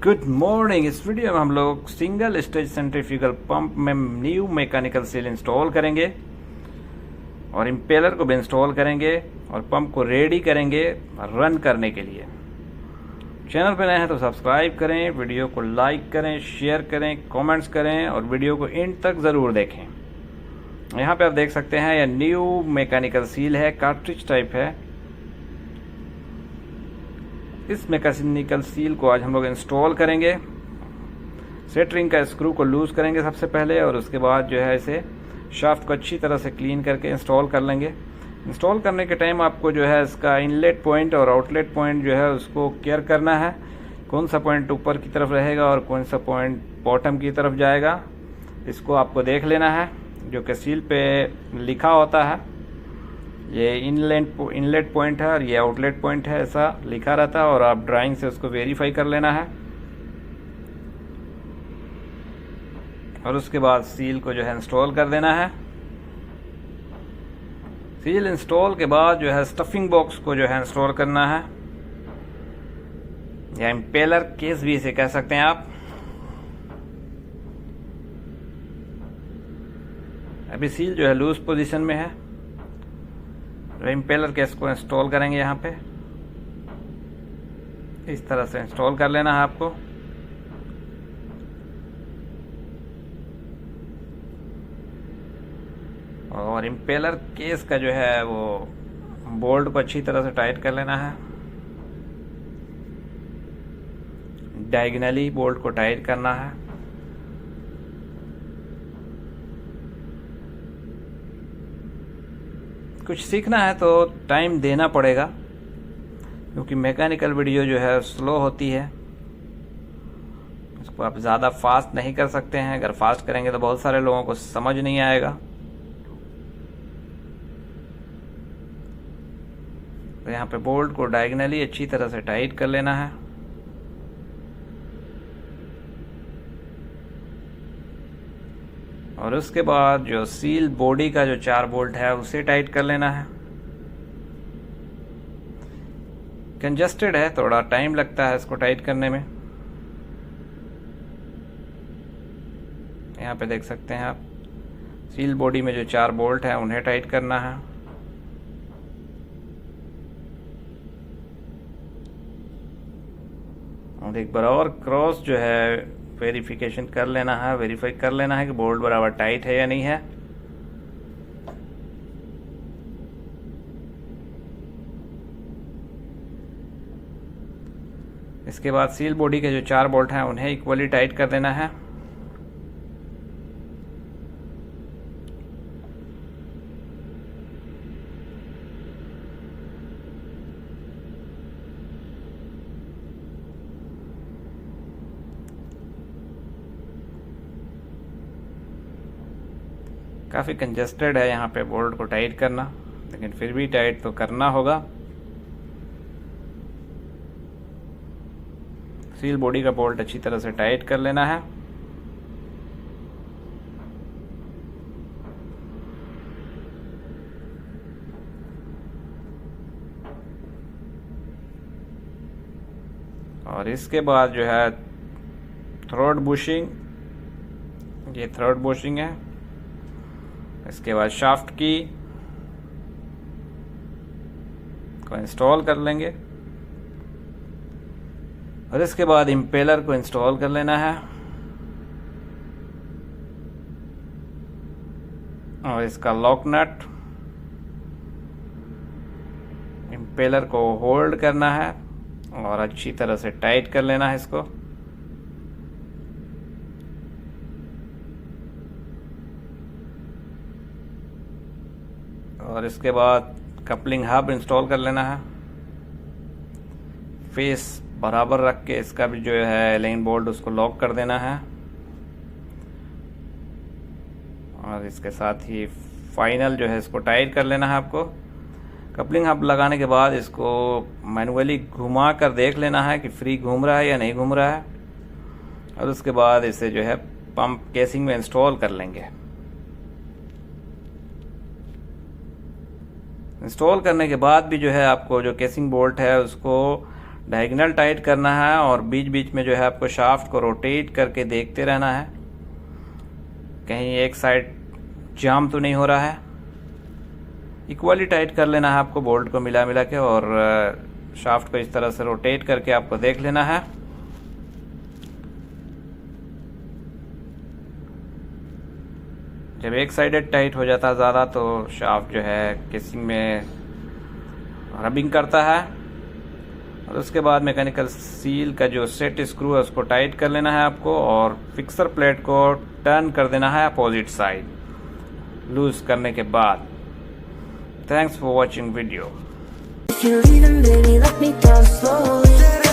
Good morning. इस video में हम लोग सिंगल स्टेज सेंट्रीफ्यूगल पंप में न्यू मैकेनिकल सील इंस्टॉल करेंगे और इम्पेलर को भी इंस्टॉल करेंगे और पंप को रेडी करेंगे रन करने के लिए। चैनल पर नए हैं तो सब्सक्राइब करें, वीडियो को लाइक करें, शेयर करें, कमेंट्स करें और वीडियो को एंड तक ज़रूर देखें। यहाँ पे आप देख सकते हैं यह न्यू मैकेनिकल सील है, कार्ट्रिज टाइप है। इस मैकेनिकल सील को आज हम लोग इंस्टॉल करेंगे। सेटरिंग का स्क्रू को लूज करेंगे सबसे पहले और उसके बाद जो है इसे शाफ्ट को अच्छी तरह से क्लीन करके इंस्टॉल कर लेंगे। इंस्टॉल करने के टाइम आपको जो है इसका इनलेट पॉइंट और आउटलेट पॉइंट जो है उसको केयर करना है। कौन सा पॉइंट ऊपर की तरफ रहेगा और कौन सा पॉइंट बॉटम की तरफ जाएगा, इसको आपको देख लेना है। जो कि सील पे लिखा होता है, ये इनलेट पॉइंट है और ये आउटलेट पॉइंट है, ऐसा लिखा रहता है और आप ड्राइंग से उसको वेरीफाई कर लेना है। और उसके बाद सील को जो है इंस्टॉल कर देना है। सील इंस्टॉल के बाद जो है स्टफिंग बॉक्स को जो है इंस्टॉल करना है, या इम्पेलर केस भी इसे कह सकते हैं आप। अभी सील जो है लूज पोजीशन में है। इम्पेलर केस को इंस्टॉल करेंगे यहाँ पे, इस तरह से इंस्टॉल कर लेना है आपको। और इम्पेलर केस का जो है वो बोल्ट को अच्छी तरह से टाइट कर लेना है। डायगोनली बोल्ट को टाइट करना है। कुछ सीखना है तो टाइम देना पड़ेगा, क्योंकि मैकेनिकल वीडियो जो है स्लो होती है। इसको आप ज़्यादा फास्ट नहीं कर सकते हैं। अगर फास्ट करेंगे तो बहुत सारे लोगों को समझ नहीं आएगा। तो यहाँ पे बोल्ट को डायगोनली अच्छी तरह से टाइट कर लेना है। और उसके बाद जो सील बॉडी का जो 4 बोल्ट है उसे टाइट कर लेना है। कंजस्टेड है, थोड़ा टाइम लगता है इसको टाइट करने में। यहाँ पे देख सकते हैं आप, सील बॉडी में जो 4 बोल्ट हैं उन्हें टाइट करना है। और एक बार और क्रॉस जो है वेरिफिकेशन कर लेना है, वेरीफाई कर लेना है कि बोल्ट बराबर टाइट है या नहीं है। इसके बाद सील बॉडी के जो 4 बोल्ट हैं उन्हें इक्वली टाइट कर देना है। काफ़ी कंजस्टेड है यहाँ पे बोल्ट को टाइट करना, लेकिन फिर भी टाइट तो करना होगा। सील बॉडी का बोल्ट अच्छी तरह से टाइट कर लेना है। और इसके बाद जो है थ्रोट बुशिंग, ये थ्रोट बुशिंग है। इसके बाद शाफ्ट की को इंस्टॉल कर लेंगे और इसके बाद इम्पेलर को इंस्टॉल कर लेना है। और इसका लॉक नट, इम्पेलर को होल्ड करना है और अच्छी तरह से टाइट कर लेना है इसको। और इसके बाद कपलिंग हब इंस्टॉल कर लेना है। फेस बराबर रख के इसका भी जो है लाइन बोल्ट उसको लॉक कर देना है। और इसके साथ ही फाइनल जो है इसको टाइट कर लेना है आपको। कपलिंग हब लगाने के बाद इसको मैनुअली घुमा कर देख लेना है कि फ्री घूम रहा है या नहीं घूम रहा है। और उसके बाद इसे जो है पंप केसिंग में इंस्टॉल कर लेंगे। इंस्टॉल करने के बाद भी जो है आपको जो केसिंग बोल्ट है उसको डायगोनल टाइट करना है और बीच बीच में जो है आपको शाफ्ट को रोटेट करके देखते रहना है कहीं एक साइड जाम तो नहीं हो रहा है। इक्वली टाइट कर लेना है आपको बोल्ट को मिला मिला के, और शाफ्ट को इस तरह से रोटेट करके आपको देख लेना है। जब एक साइडेड टाइट हो जाता है ज़्यादा तो शाफ्ट जो है केसिंग में रबिंग करता है, और उसके बाद मैकेनिकल सील का जो सेट स्क्रू है उसको टाइट कर लेना है आपको, और फिक्सर प्लेट को टर्न कर देना है अपोजिट साइड लूज करने के बाद। Thanks for watching video. If you're leaving, baby, let me down slowly.